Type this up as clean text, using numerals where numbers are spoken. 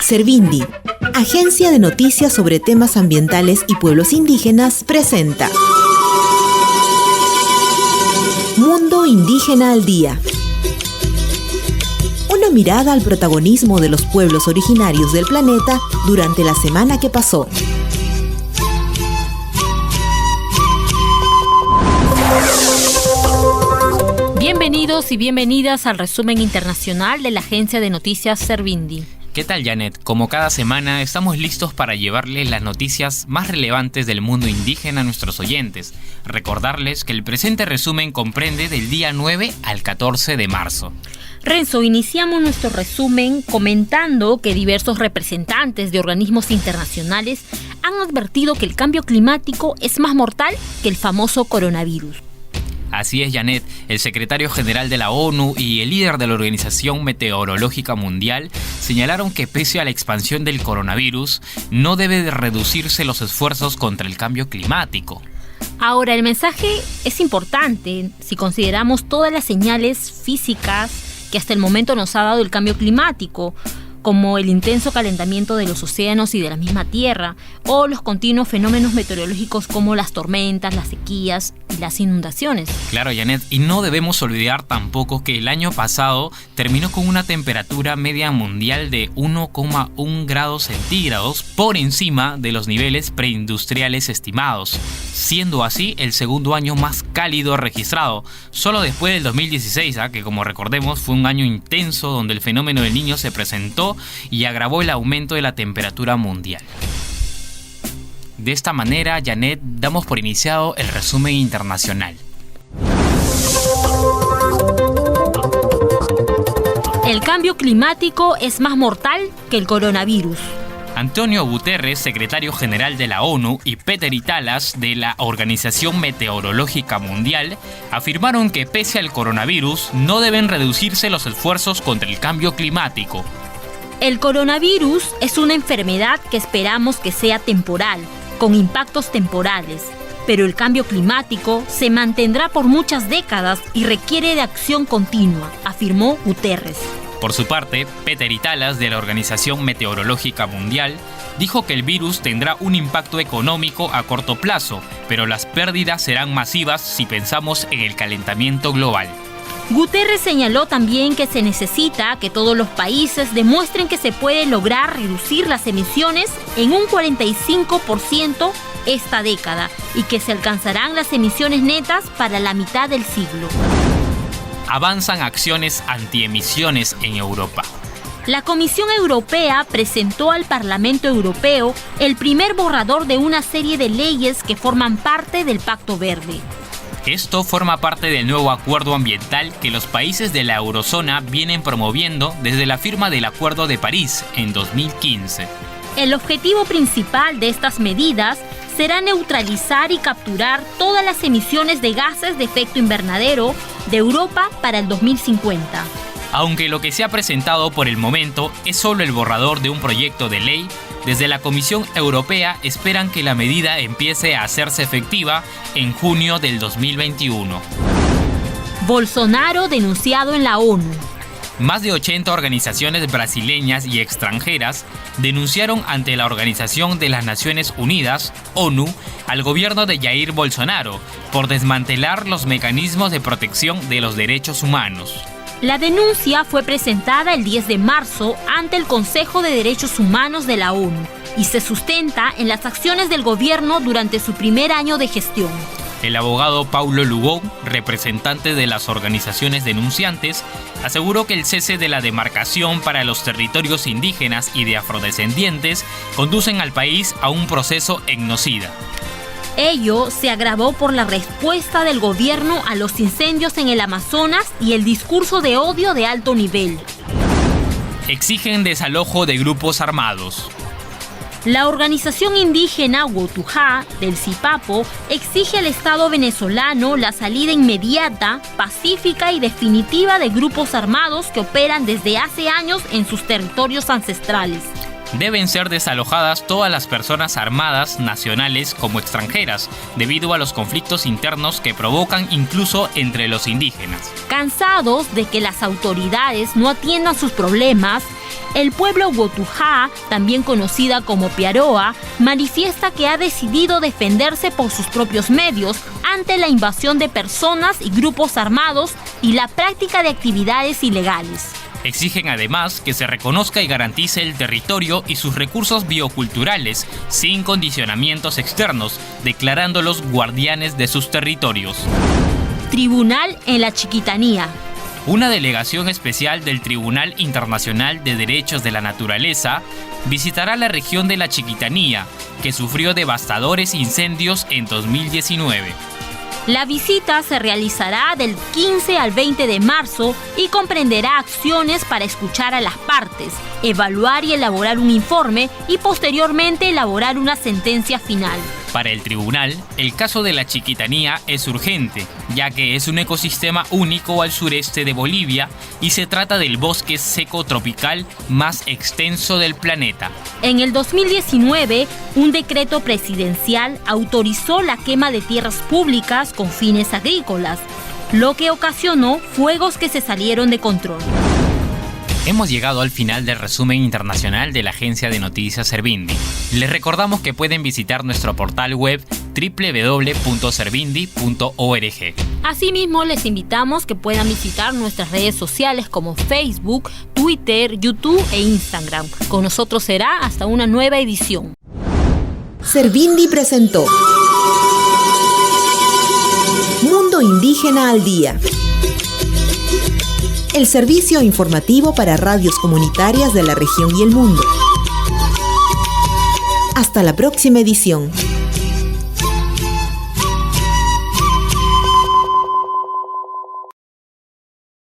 Servindi, agencia de noticias sobre temas ambientales y pueblos indígenas, presenta Mundo Indígena al Día. Una mirada al protagonismo de los pueblos originarios del planeta durante la semana que pasó. Bienvenidos y bienvenidas al resumen internacional de la agencia de noticias Servindi. ¿Qué tal, Janet? Como cada semana, estamos listos para llevarles las noticias más relevantes del mundo indígena a nuestros oyentes. Recordarles que el presente resumen comprende del día 9 al 14 de marzo. Renzo, iniciamos nuestro resumen comentando que diversos representantes de organismos internacionales han advertido que el cambio climático es más mortal que el famoso coronavirus. Así es, Janet. El secretario general de la ONU y el líder de la Organización Meteorológica Mundial señalaron que pese a la expansión del coronavirus, no debe de reducirse los esfuerzos contra el cambio climático. Ahora, el mensaje es importante si consideramos todas las señales físicas que hasta el momento nos ha dado el cambio climático, como el intenso calentamiento de los océanos y de la misma Tierra, o los continuos fenómenos meteorológicos como las tormentas, las sequías y las inundaciones. Claro, Janet, y no debemos olvidar tampoco que el año pasado terminó con una temperatura media mundial de 1,1 grados centígrados por encima de los niveles preindustriales estimados, siendo así el segundo año más cálido registrado, solo después del 2016, que como recordemos fue un año intenso donde el fenómeno del Niño se presentó y agravó el aumento de la temperatura mundial. De esta manera, Janet, damos por iniciado el resumen internacional. El cambio climático es más mortal que el coronavirus. Antonio Guterres, secretario general de la ONU, y Peter Italas, de la Organización Meteorológica Mundial, afirmaron que pese al coronavirus, no deben reducirse los esfuerzos contra el cambio climático. El coronavirus es una enfermedad que esperamos que sea temporal, con impactos temporales, pero el cambio climático se mantendrá por muchas décadas y requiere de acción continua, afirmó Guterres. Por su parte, Peter Italas, de la Organización Meteorológica Mundial, dijo que el virus tendrá un impacto económico a corto plazo, pero las pérdidas serán masivas si pensamos en el calentamiento global. Guterres señaló también que se necesita que todos los países demuestren que se puede lograr reducir las emisiones en un 45% esta década y que se alcanzarán las emisiones netas para la mitad del siglo. Avanzan acciones antiemisiones en Europa. La Comisión Europea presentó al Parlamento Europeo el primer borrador de una serie de leyes que forman parte del Pacto Verde. Esto forma parte del nuevo acuerdo ambiental que los países de la eurozona vienen promoviendo desde la firma del Acuerdo de París en 2015. El objetivo principal de estas medidas será neutralizar y capturar todas las emisiones de gases de efecto invernadero de Europa para el 2050. Aunque lo que se ha presentado por el momento es solo el borrador de un proyecto de ley, desde la Comisión Europea esperan que la medida empiece a hacerse efectiva en junio del 2021. Bolsonaro denunciado en la ONU. Más de 80 organizaciones brasileñas y extranjeras denunciaron ante la Organización de las Naciones Unidas, ONU, al gobierno de Jair Bolsonaro por desmantelar los mecanismos de protección de los derechos humanos. La denuncia fue presentada el 10 de marzo ante el Consejo de Derechos Humanos de la ONU y se sustenta en las acciones del gobierno durante su primer año de gestión. El abogado Paulo Lugón, representante de las organizaciones denunciantes, aseguró que el cese de la demarcación para los territorios indígenas y de afrodescendientes conducen al país a un proceso etnocida. Ello se agravó por la respuesta del gobierno a los incendios en el Amazonas y el discurso de odio de alto nivel. Exigen desalojo de grupos armados. La organización indígena Wotujá del Sipapo exige al Estado venezolano la salida inmediata, pacífica y definitiva de grupos armados que operan desde hace años en sus territorios ancestrales. Deben ser desalojadas todas las personas armadas, nacionales como extranjeras, debido a los conflictos internos que provocan incluso entre los indígenas. Cansados de que las autoridades no atiendan sus problemas, el pueblo Wotujá, también conocida como Piaroa, manifiesta que ha decidido defenderse por sus propios medios ante la invasión de personas y grupos armados y la práctica de actividades ilegales. Exigen además que se reconozca y garantice el territorio y sus recursos bioculturales sin condicionamientos externos, declarándolos guardianes de sus territorios. Tribunal en la Chiquitanía. Una delegación especial del Tribunal Internacional de Derechos de la Naturaleza visitará la región de la Chiquitanía, que sufrió devastadores incendios en 2019. La visita se realizará del 15 al 20 de marzo y comprenderá acciones para escuchar a las partes, evaluar y elaborar un informe y posteriormente elaborar una sentencia final. Para el tribunal, el caso de la Chiquitanía es urgente, ya que es un ecosistema único al sureste de Bolivia y se trata del bosque seco tropical más extenso del planeta. En el 2019, un decreto presidencial autorizó la quema de tierras públicas con fines agrícolas, lo que ocasionó fuegos que se salieron de control. Hemos llegado al final del resumen internacional de la agencia de noticias Servindi. Les recordamos que pueden visitar nuestro portal web www.servindi.org. Asimismo, les invitamos que puedan visitar nuestras redes sociales como Facebook, Twitter, YouTube e Instagram. Con nosotros será hasta una nueva edición. Servindi presentó Mundo Indígena al Día. El servicio informativo para radios comunitarias de la región y el mundo. Hasta la próxima edición.